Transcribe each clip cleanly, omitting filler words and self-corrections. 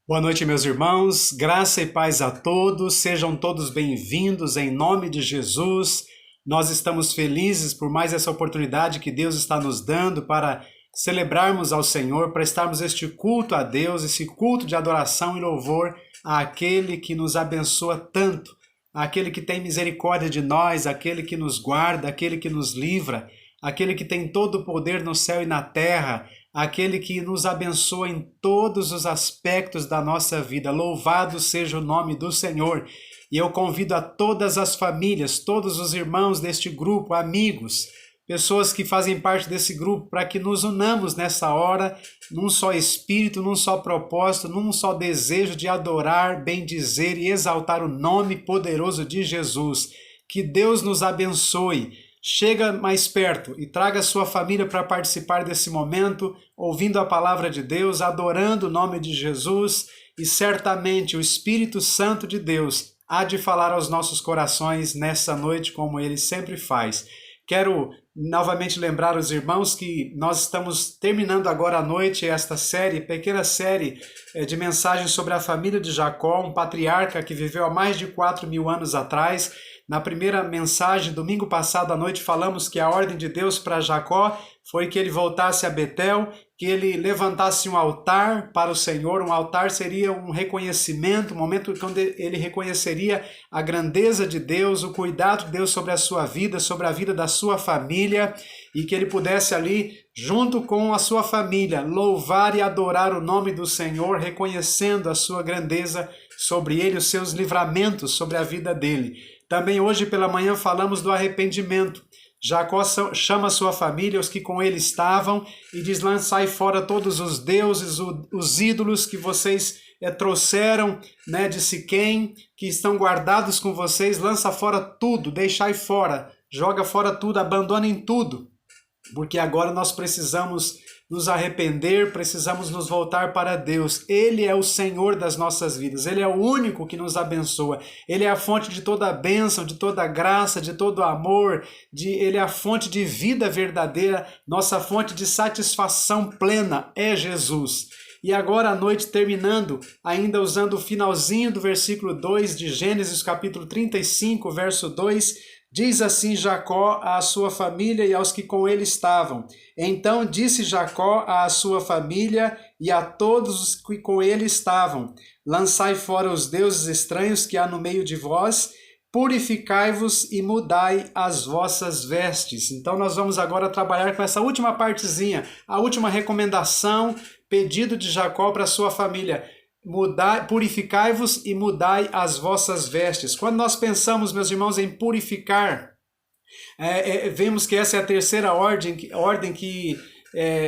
Boa noite, meus irmãos. Graça e paz a todos. Sejam todos bem-vindos em nome de Jesus. Nós estamos felizes por mais essa oportunidade que Deus está nos dando para celebrarmos ao Senhor, prestarmos este culto a Deus, esse culto de adoração e louvor àquele que nos abençoa tanto, àquele que tem misericórdia de nós, àquele que nos guarda, àquele que nos livra, aquele que tem todo o poder no céu e na terra, aquele que nos abençoa em todos os aspectos da nossa vida. Louvado seja o nome do Senhor. E eu convido a todas as famílias, todos os irmãos deste grupo, amigos, pessoas que fazem parte desse grupo, para que nos unamos nessa hora, num só espírito, num só propósito, num só desejo de adorar, bendizer e exaltar o nome poderoso de Jesus. Que Deus nos abençoe. Chega mais perto e traga sua família para participar desse momento, ouvindo a palavra de Deus, adorando o nome de Jesus, e certamente o Espírito Santo de Deus há de falar aos nossos corações nessa noite, como ele sempre faz. Quero novamente lembrar os irmãos que nós estamos terminando agora à noite esta série, pequena série de mensagens sobre a família de Jacó, um patriarca que viveu há mais de 4.000 anos atrás. Na primeira mensagem, domingo passado à noite, falamos que a ordem de Deus para Jacó foi que ele voltasse a Betel, que ele levantasse um altar para o Senhor. Um altar seria um reconhecimento, um momento quando ele reconheceria a grandeza de Deus, o cuidado de Deus sobre a sua vida, sobre a vida da sua família, e que ele pudesse ali, junto com a sua família, louvar e adorar o nome do Senhor, reconhecendo a sua grandeza sobre ele, os seus livramentos sobre a vida dele. Também hoje pela manhã falamos do arrependimento. Jacó chama a sua família, os que com ele estavam, e diz: lançai fora todos os deuses, os ídolos que vocês trouxeram, de Siquém, que estão guardados com vocês, lança fora tudo, deixai fora, joga fora tudo, abandonem tudo, porque agora nós precisamos nos arrepender, precisamos nos voltar para Deus. Ele é o Senhor das nossas vidas, Ele é o único que nos abençoa, Ele é a fonte de toda a bênção, de toda a graça, de todo o amor, Ele é a fonte de vida verdadeira, nossa fonte de satisfação plena é Jesus. E agora à noite, terminando, ainda usando o finalzinho do versículo 2 de Gênesis capítulo 35, verso 2, diz assim Jacó à sua família e aos que com ele estavam: então disse Jacó à sua família e a todos os que com ele estavam: lançai fora os deuses estranhos que há no meio de vós, purificai-vos e mudai as vossas vestes. Então nós vamos agora trabalhar com essa última partezinha, a última recomendação, pedido de Jacó para a sua família: purificai-vos e mudai as vossas vestes. Quando nós pensamos, meus irmãos, em purificar, vemos que essa é a terceira ordem que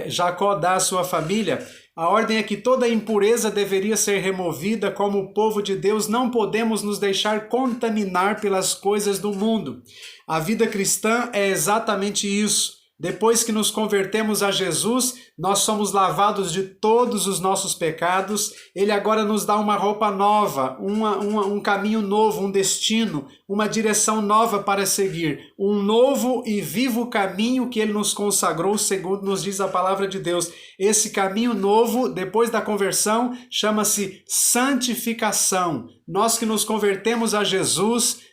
Jacó dá à sua família. A ordem é que toda impureza deveria ser removida. Como o povo de Deus, não podemos nos deixar contaminar pelas coisas do mundo. A vida cristã é exatamente isso. Depois que nos convertemos a Jesus, nós somos lavados de todos os nossos pecados. Ele agora nos dá uma roupa nova, um caminho novo, um destino, uma direção nova para seguir. Um novo e vivo caminho que Ele nos consagrou, segundo nos diz a palavra de Deus. Esse caminho novo, depois da conversão, chama-se santificação. Nós que nos convertemos a Jesus,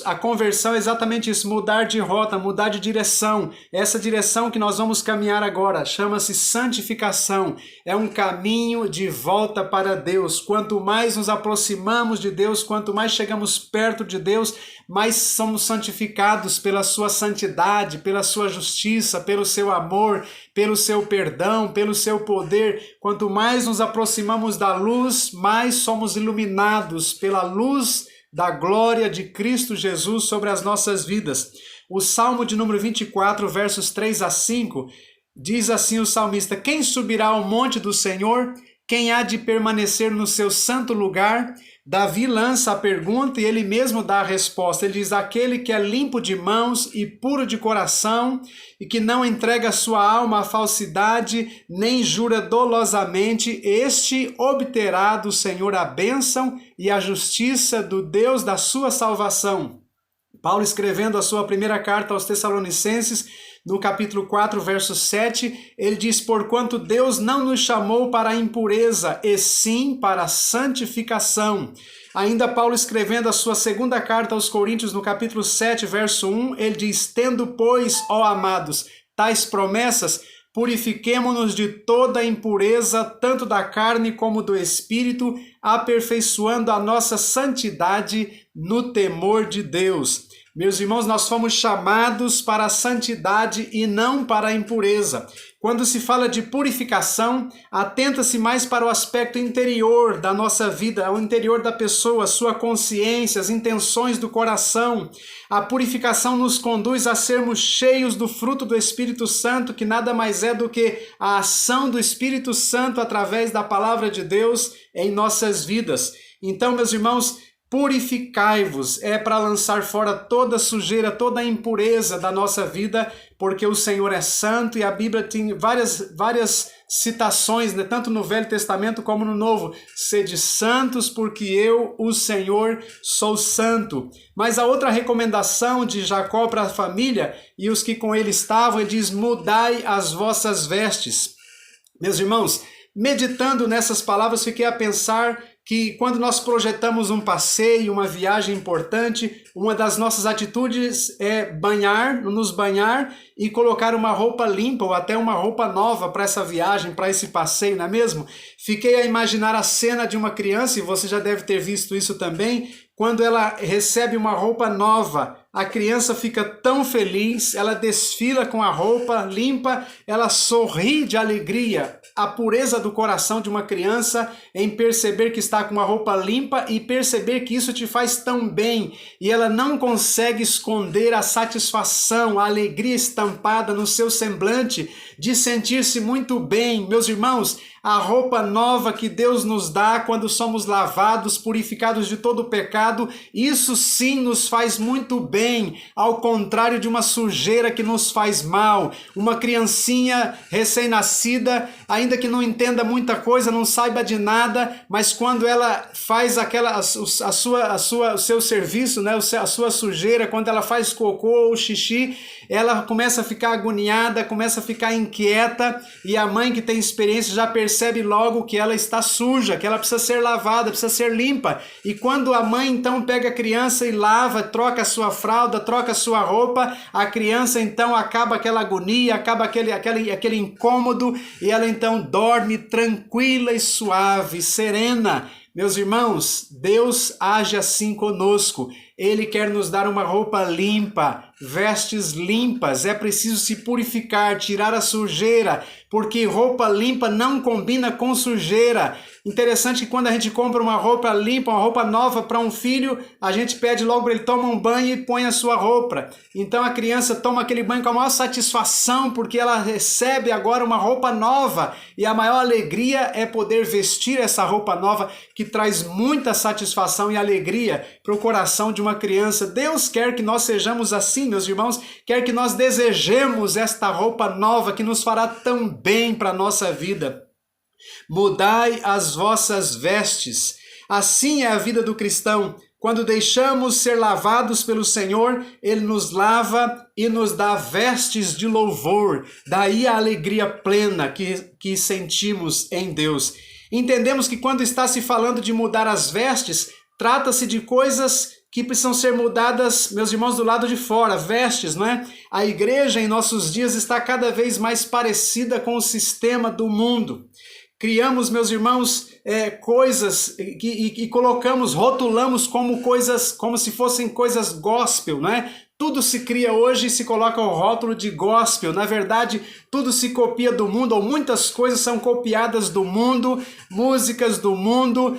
a conversão é exatamente isso, mudar de rota, mudar de direção. Essa direção que nós vamos caminhar agora chama-se santificação. É um caminho de volta para Deus. Quanto mais nos aproximamos de Deus, quanto mais chegamos perto de Deus, mais somos santificados pela sua santidade, pela sua justiça, pelo seu amor, pelo seu perdão, pelo seu poder. Quanto mais nos aproximamos da luz, mais somos iluminados pela luz da glória de Cristo Jesus sobre as nossas vidas. O Salmo de número 24, versos 3 a 5, diz assim o salmista: quem subirá ao monte do Senhor? Quem há de permanecer no seu santo lugar? Davi lança a pergunta e ele mesmo dá a resposta. Ele diz: aquele que é limpo de mãos e puro de coração e que não entrega sua alma à falsidade, nem jura dolosamente, este obterá do Senhor a bênção e a justiça do Deus da sua salvação. Paulo, escrevendo a sua primeira carta aos Tessalonicenses, no capítulo 4, verso 7, ele diz: porquanto Deus não nos chamou para a impureza, e sim para a santificação. Ainda Paulo, escrevendo a sua segunda carta aos Coríntios, no capítulo 7, verso 1, ele diz: tendo, pois, ó amados, tais promessas, purifiquemo-nos de toda impureza, tanto da carne como do espírito, aperfeiçoando a nossa santidade no temor de Deus. Meus irmãos, nós fomos chamados para a santidade e não para a impureza. Quando se fala de purificação, atenta-se mais para o aspecto interior da nossa vida, o interior da pessoa, a sua consciência, as intenções do coração. A purificação nos conduz a sermos cheios do fruto do Espírito Santo, que nada mais é do que a ação do Espírito Santo através da palavra de Deus em nossas vidas. Então, meus irmãos, purificai-vos, é para lançar fora toda sujeira, toda impureza da nossa vida, porque o Senhor é santo, e a Bíblia tem várias citações, né, tanto no Velho Testamento como no Novo: sede santos, porque eu, o Senhor, sou santo. Mas a outra recomendação de Jacó para a família e os que com ele estavam, ele diz: mudai as vossas vestes. Meus irmãos, meditando nessas palavras, fiquei a pensar que quando nós projetamos um passeio, uma viagem importante, uma das nossas atitudes é nos banhar e colocar uma roupa limpa ou até uma roupa nova para essa viagem, para esse passeio, não é mesmo? Fiquei a imaginar a cena de uma criança, e você já deve ter visto isso também, quando ela recebe uma roupa nova. A criança fica tão feliz, ela desfila com a roupa limpa, ela sorri de alegria. A pureza do coração de uma criança em perceber que está com uma roupa limpa e perceber que isso te faz tão bem. E ela não consegue esconder a satisfação, a alegria estampada no seu semblante de sentir-se muito bem. Meus irmãos, a roupa nova que Deus nos dá quando somos lavados, purificados de todo o pecado, isso sim nos faz muito bem, ao contrário de uma sujeira que nos faz mal. Uma criancinha recém-nascida, ainda que não entenda muita coisa, não saiba de nada, mas quando ela faz o seu serviço, né, a sua sujeira, quando ela faz cocô ou xixi, ela começa a ficar agoniada, começa a ficar inquieta, e a mãe que tem experiência já percebe logo que ela está suja, que ela precisa ser lavada, precisa ser limpa. E quando a mãe então pega a criança e lava, troca a sua fralda, troca a sua roupa, a criança então acaba aquela agonia, acaba aquele incômodo, e ela então dorme tranquila e suave, serena. Meus irmãos, Deus age assim conosco. Ele quer nos dar uma roupa limpa, vestes limpas. É preciso se purificar, tirar a sujeira, porque roupa limpa não combina com sujeira. Interessante que quando a gente compra uma roupa limpa, uma roupa nova para um filho, a gente pede logo para ele tomar um banho e põe a sua roupa. Então a criança toma aquele banho com a maior satisfação, porque ela recebe agora uma roupa nova, e a maior alegria é poder vestir essa roupa nova, que traz muita satisfação e alegria para o coração de uma criança. Deus quer que nós sejamos assim, meus irmãos, quer que nós desejemos esta roupa nova que nos fará tão bem para a nossa vida. Mudai as vossas vestes. Assim é a vida do cristão. Quando deixamos ser lavados pelo Senhor, Ele nos lava e nos dá vestes de louvor. Daí a alegria plena que sentimos em Deus. Entendemos que quando está se falando de mudar as vestes, trata-se de coisas que precisam ser mudadas, meus irmãos, do lado de fora, vestes, não é? A igreja em nossos dias está cada vez mais parecida com o sistema do mundo. Criamos, meus irmãos, coisas e colocamos, rotulamos como se fossem coisas gospel, né? Tudo se cria hoje e se coloca o rótulo de gospel. Na verdade, tudo se copia do mundo, ou muitas coisas são copiadas do mundo, músicas do mundo,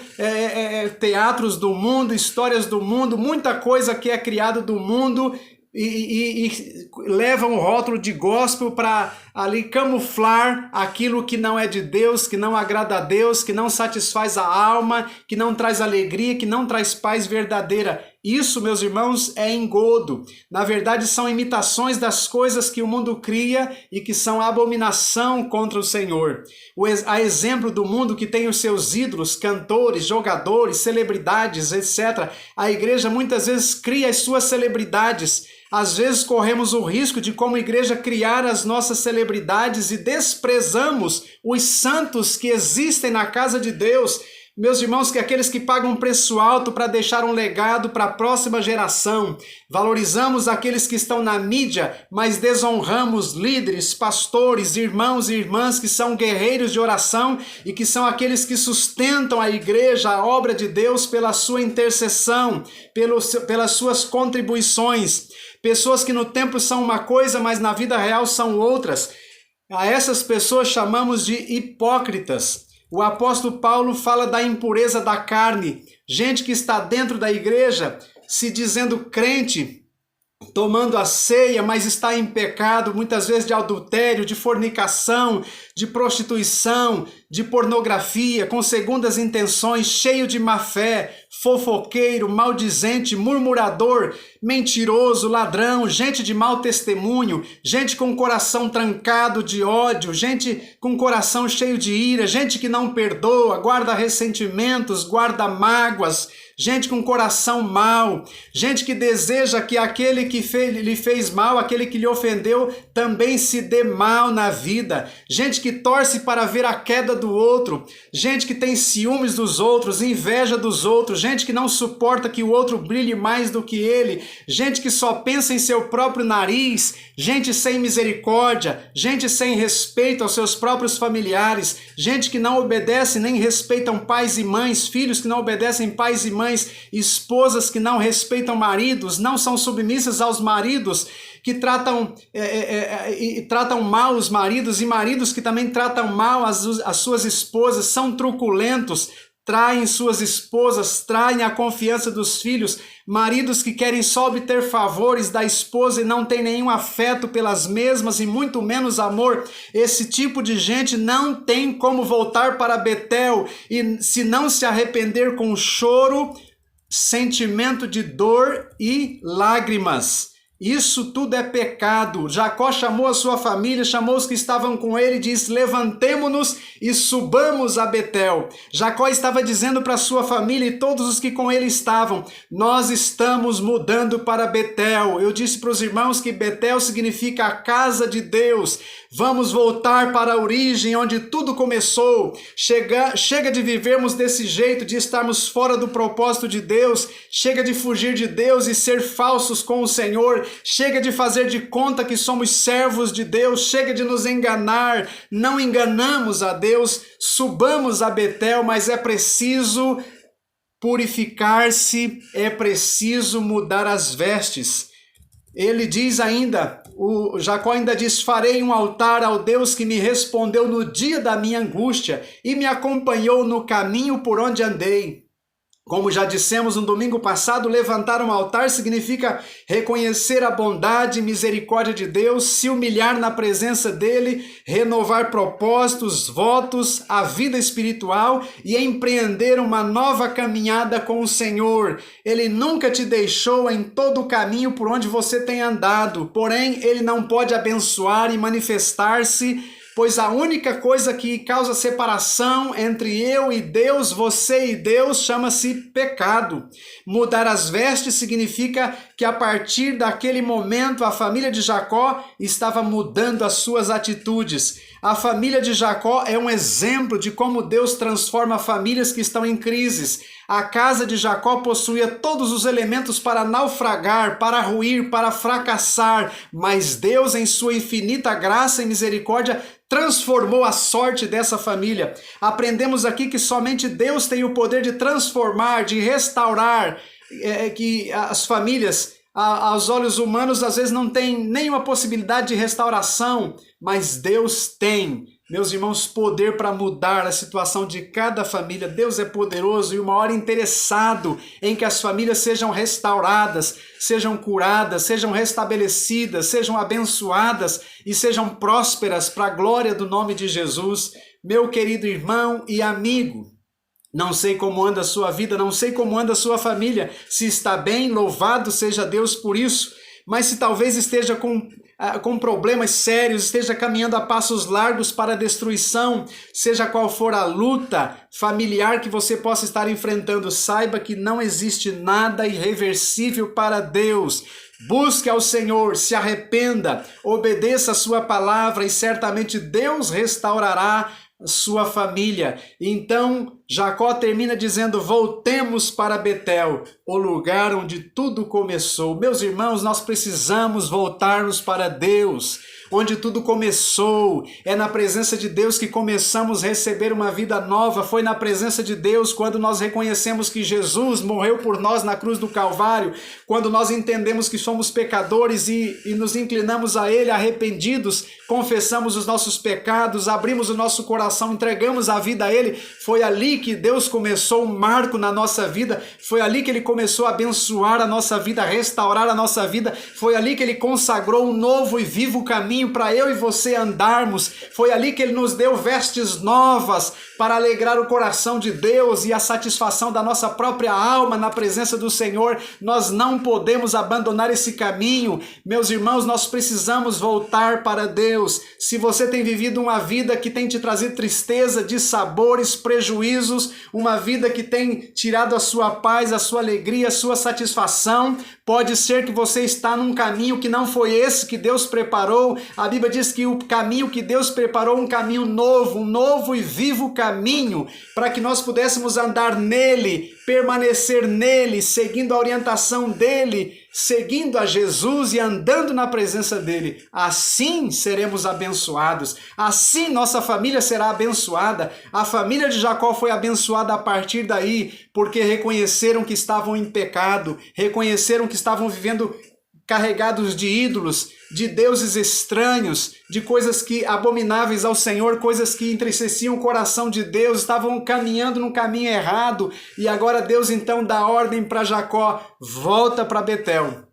teatros do mundo, histórias do mundo, muita coisa que é criada do mundo, e levam o rótulo de gospel para ali camuflar aquilo que não é de Deus, que não agrada a Deus, que não satisfaz a alma, que não traz alegria, que não traz paz verdadeira. Isso, meus irmãos, é engodo. Na verdade, são imitações das coisas que o mundo cria e que são abominação contra o Senhor. A exemplo do mundo que tem os seus ídolos, cantores, jogadores, celebridades, etc. A igreja muitas vezes cria as suas celebridades. Às vezes corremos o risco de, como igreja, criar as nossas celebridades e desprezamos os santos que existem na casa de Deus. Meus irmãos, que aqueles que pagam um preço alto para deixar um legado para a próxima geração. Valorizamos aqueles que estão na mídia, mas desonramos líderes, pastores, irmãos e irmãs que são guerreiros de oração e que são aqueles que sustentam a igreja, a obra de Deus, pela sua intercessão, pelas suas contribuições. Pessoas que no templo são uma coisa, mas na vida real são outras. A essas pessoas chamamos de hipócritas. O apóstolo Paulo fala da impureza da carne. Gente que está dentro da igreja, se dizendo crente, tomando a ceia, mas está em pecado, muitas vezes de adultério, de fornicação, de prostituição, de pornografia, com segundas intenções, cheio de má fé, fofoqueiro, maldizente, murmurador, mentiroso, ladrão, gente de mau testemunho, gente com coração trancado de ódio, gente com coração cheio de ira, gente que não perdoa, guarda ressentimentos, guarda mágoas, gente com coração mau, gente que deseja que aquele que lhe fez mal, aquele que lhe ofendeu, também se dê mal na vida, gente que torce para ver a queda do outro, gente que tem ciúmes dos outros, inveja dos outros, gente que não suporta que o outro brilhe mais do que ele, gente que só pensa em seu próprio nariz, gente sem misericórdia, gente sem respeito aos seus próprios familiares, gente que não obedece nem respeitam pais e mães, filhos que não obedecem pais e mães, esposas que não respeitam maridos, não são submissas aos maridos, que tratam mal os maridos, e maridos que também tratam mal as suas esposas, são truculentos, traem suas esposas, traem a confiança dos filhos, maridos que querem só obter favores da esposa e não têm nenhum afeto pelas mesmas e muito menos amor. Esse tipo de gente não tem como voltar para Betel e se não se arrepender com choro, sentimento de dor e lágrimas. Isso tudo é pecado. Jacó chamou a sua família, chamou os que estavam com ele e disse: levantemo-nos e subamos a Betel. Jacó estava dizendo para sua família e todos os que com ele estavam: nós estamos mudando para Betel. Eu disse para os irmãos que Betel significa a casa de Deus. Vamos voltar para a origem onde tudo começou. Chega de vivermos desse jeito, de estarmos fora do propósito de Deus. Chega de fugir de Deus e ser falsos com o Senhor. Chega de fazer de conta que somos servos de Deus. Chega de nos enganar. Não enganamos a Deus. Subamos a Betel, mas é preciso purificar-se, é preciso mudar as vestes. Ele diz ainda, o Jacó ainda diz: farei um altar ao Deus que me respondeu no dia da minha angústia e me acompanhou no caminho por onde andei. Como já dissemos no domingo passado, levantar um altar significa reconhecer a bondade e misericórdia de Deus, se humilhar na presença dele, renovar propósitos, votos, a vida espiritual e empreender uma nova caminhada com o Senhor. Ele nunca te deixou em todo o caminho por onde você tem andado, porém ele não pode abençoar e manifestar-se, pois a única coisa que causa separação entre eu e Deus, você e Deus, chama-se pecado. Mudar as vestes significa que a partir daquele momento a família de Jacó estava mudando as suas atitudes. A família de Jacó é um exemplo de como Deus transforma famílias que estão em crises. A casa de Jacó possuía todos os elementos para naufragar, para ruir, para fracassar, mas Deus, em sua infinita graça e misericórdia, transformou a sorte dessa família. Aprendemos aqui que somente Deus tem o poder de transformar, de restaurar, que as famílias, aos olhos humanos, às vezes não tem nenhuma possibilidade de restauração, mas Deus tem, meus irmãos, poder para mudar a situação de cada família. Deus é poderoso e o maior interessado em que as famílias sejam restauradas, sejam curadas, sejam restabelecidas, sejam abençoadas e sejam prósperas para a glória do nome de Jesus. Meu querido irmão e amigo, Não sei como anda a sua vida, não sei como anda a sua família. Se está bem, louvado seja Deus por isso. Mas se talvez esteja com problemas sérios, esteja caminhando a passos largos para a destruição, seja qual for a luta familiar que você possa estar enfrentando, saiba que não existe nada irreversível para Deus. Busque ao Senhor, se arrependa, obedeça a sua palavra e certamente Deus restaurará sua família. Então Jacó termina dizendo: voltemos para Betel, o lugar onde tudo começou. Meus irmãos, nós precisamos voltarmos para Deus. Onde tudo começou, é na presença de Deus que começamos a receber uma vida nova. Foi na presença de Deus quando nós reconhecemos que Jesus morreu por nós na cruz do Calvário, quando nós entendemos que somos pecadores e nos inclinamos a Ele arrependidos, confessamos os nossos pecados, abrimos o nosso coração, entregamos a vida a Ele. Foi ali que Deus começou um marco na nossa vida, foi ali que Ele começou a abençoar a nossa vida, a restaurar a nossa vida, foi ali que Ele consagrou um novo e vivo caminho para eu e você andarmos. Foi ali que Ele nos deu vestes novas para alegrar o coração de Deus e a satisfação da nossa própria alma na presença do Senhor. Nós não podemos abandonar esse caminho. Meus irmãos, nós precisamos voltar para Deus. Se você tem vivido uma vida que tem te trazido tristeza, dissabores, prejuízos, uma vida que tem tirado a sua paz, a sua alegria, a sua satisfação, pode ser que você está num caminho que não foi esse que Deus preparou. A Bíblia diz que o caminho que Deus preparou, um caminho novo, um novo e vivo caminho, para que nós pudéssemos andar nele, permanecer nele, seguindo a orientação dele, seguindo a Jesus e andando na presença dele. Assim seremos abençoados, assim nossa família será abençoada. A família de Jacó foi abençoada a partir daí, porque reconheceram que estavam em pecado, reconheceram que estavam vivendo carregados de ídolos, de deuses estranhos, de coisas que abomináveis ao Senhor, coisas que entristeciam o coração de Deus, estavam caminhando num caminho errado, e agora Deus então dá ordem para Jacó: volta para Betel.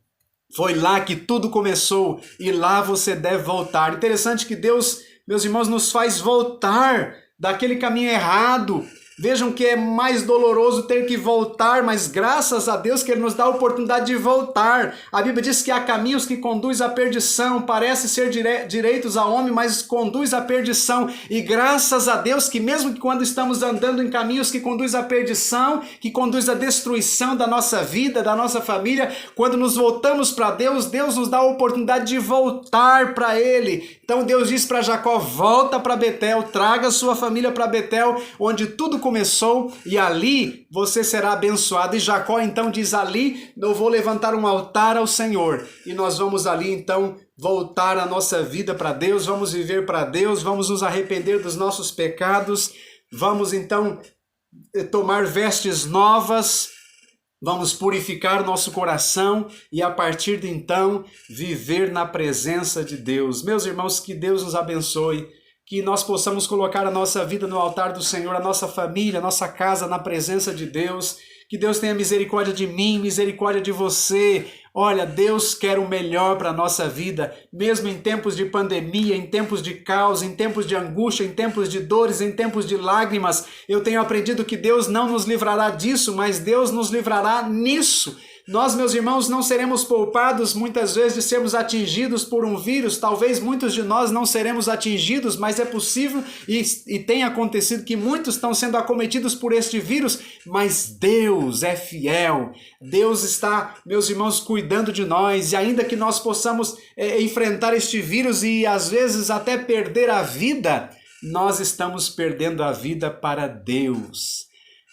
Foi lá que tudo começou e lá você deve voltar. Interessante que Deus, meus irmãos, nos faz voltar daquele caminho errado. Vejam que é mais doloroso ter que voltar, mas graças a Deus que Ele nos dá a oportunidade de voltar. A Bíblia diz que há caminhos que conduzem à perdição, parece ser direitos ao homem, mas conduz à perdição. E graças a Deus que mesmo que quando estamos andando em caminhos que conduzem à perdição, que conduz à destruição da nossa vida, da nossa família, quando nos voltamos para Deus, Deus nos dá a oportunidade de voltar para Ele. Então Deus diz para Jacó: volta para Betel, traga sua família para Betel, onde tudo começou, e ali você será abençoado. E Jacó então diz: ali eu vou levantar um altar ao Senhor, e nós vamos ali então voltar a nossa vida para Deus, vamos viver para Deus, vamos nos arrepender dos nossos pecados, vamos então tomar vestes novas, vamos purificar nosso coração e a partir de então viver na presença de Deus. Meus irmãos, que Deus nos abençoe, que nós possamos colocar a nossa vida no altar do Senhor, a nossa família, a nossa casa na presença de Deus. Que Deus tenha misericórdia de mim, misericórdia de você. Olha, Deus quer o melhor para a nossa vida, mesmo em tempos de pandemia, em tempos de caos, em tempos de angústia, em tempos de dores, em tempos de lágrimas. Eu tenho aprendido que Deus não nos livrará disso, mas Deus nos livrará nisso. Nós, meus irmãos, não seremos poupados muitas vezes de sermos atingidos por um vírus. Talvez muitos de nós não seremos atingidos, mas é possível e tem acontecido que muitos estão sendo acometidos por este vírus, mas Deus é fiel. Deus está, meus irmãos, cuidando de nós, e ainda que nós possamos enfrentar este vírus e às vezes até perder a vida, nós estamos perdendo a vida para Deus.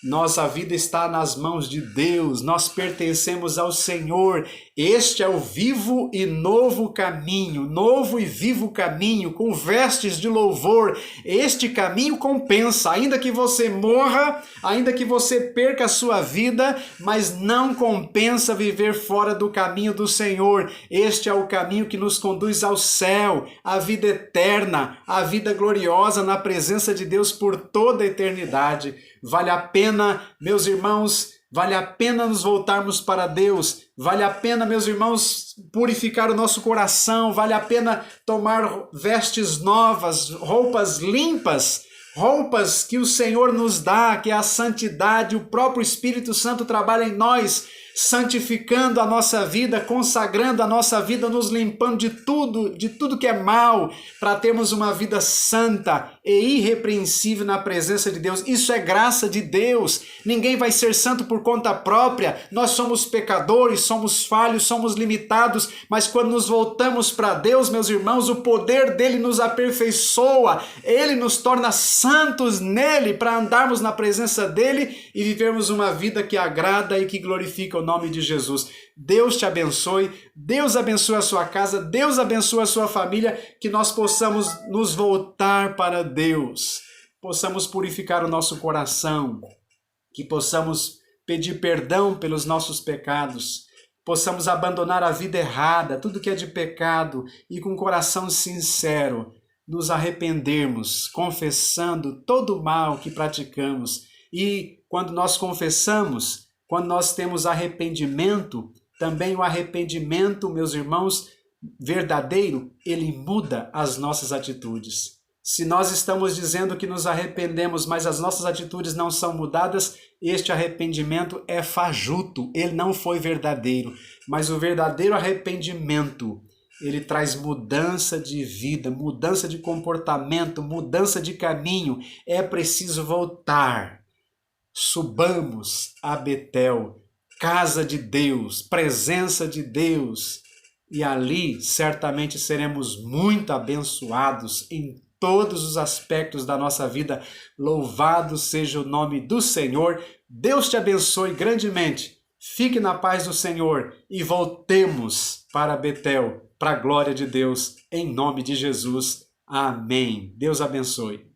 Nossa vida está nas mãos de Deus, nós pertencemos ao Senhor. Este é o vivo e novo caminho, novo e vivo caminho, com vestes de louvor. Este caminho compensa, ainda que você morra, ainda que você perca a sua vida, mas não compensa viver fora do caminho do Senhor. Este é o caminho que nos conduz ao céu, à vida eterna, à vida gloriosa na presença de Deus por toda a eternidade. Vale a pena, meus irmãos, vale a pena nos voltarmos para Deus, vale a pena, meus irmãos, purificar o nosso coração, vale a pena tomar vestes novas, roupas limpas, roupas que o Senhor nos dá, que é a santidade, o próprio Espírito Santo trabalha em nós, santificando a nossa vida, consagrando a nossa vida, nos limpando de tudo que é mal, para termos uma vida santa e irrepreensível na presença de Deus. Isso é graça de Deus. Ninguém vai ser santo por conta própria. Nós somos pecadores, somos falhos, somos limitados, mas quando nos voltamos para Deus, meus irmãos, o poder dele nos aperfeiçoa. Ele nos torna santos nele para andarmos na presença dele e vivermos uma vida que agrada e que glorifica o nome de Jesus. Deus te abençoe, Deus abençoe a sua casa, Deus abençoe a sua família, que nós possamos nos voltar para Deus, possamos purificar o nosso coração, que possamos pedir perdão pelos nossos pecados, possamos abandonar a vida errada, tudo que é de pecado, e com o coração sincero nos arrependermos, confessando todo o mal que praticamos. E quando nós confessamos, quando nós temos arrependimento, também o arrependimento, meus irmãos, verdadeiro, ele muda as nossas atitudes. Se nós estamos dizendo que nos arrependemos, mas as nossas atitudes não são mudadas, este arrependimento é fajuto, ele não foi verdadeiro. Mas o verdadeiro arrependimento, ele traz mudança de vida, mudança de comportamento, mudança de caminho. É preciso voltar. Subamos a Betel, casa de Deus, presença de Deus, e ali certamente seremos muito abençoados em todos os aspectos da nossa vida. Louvado seja o nome do Senhor. Deus te abençoe grandemente. Fique na paz do Senhor e voltemos para Betel, para a glória de Deus, em nome de Jesus. Amém. Deus abençoe.